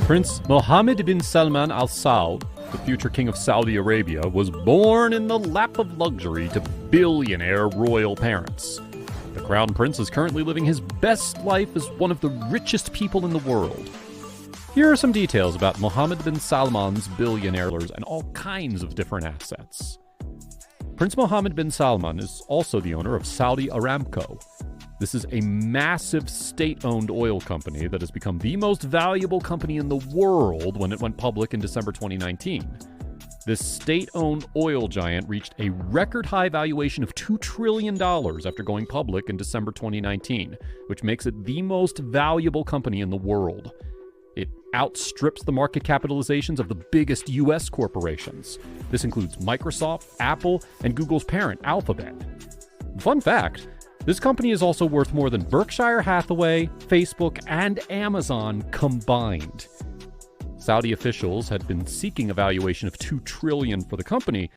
Prince Mohammed bin Salman Al Saud, the future king of Saudi Arabia, was born in the lap of luxury to billionaire royal parents. The crown prince is currently living his best life as one of the richest people in the world. Here are some details about Mohammed bin Salman's billionaires and all kinds of different assets. Prince Mohammed bin Salman is also the owner of Saudi Aramco. This is a massive state-owned oil company that has become the most valuable company in the world when it went public in December 2019. This state-owned oil giant reached a record-high valuation of $2 trillion after going public in December 2019, which makes it the most valuable company in the world. It outstrips the market capitalizations of the biggest U.S. corporations. This includes Microsoft, Apple, and Google's parent, Alphabet. Fun fact, this company is also worth more than Berkshire Hathaway, Facebook, and Amazon combined. Saudi officials had been seeking a valuation of $2 trillion for the company,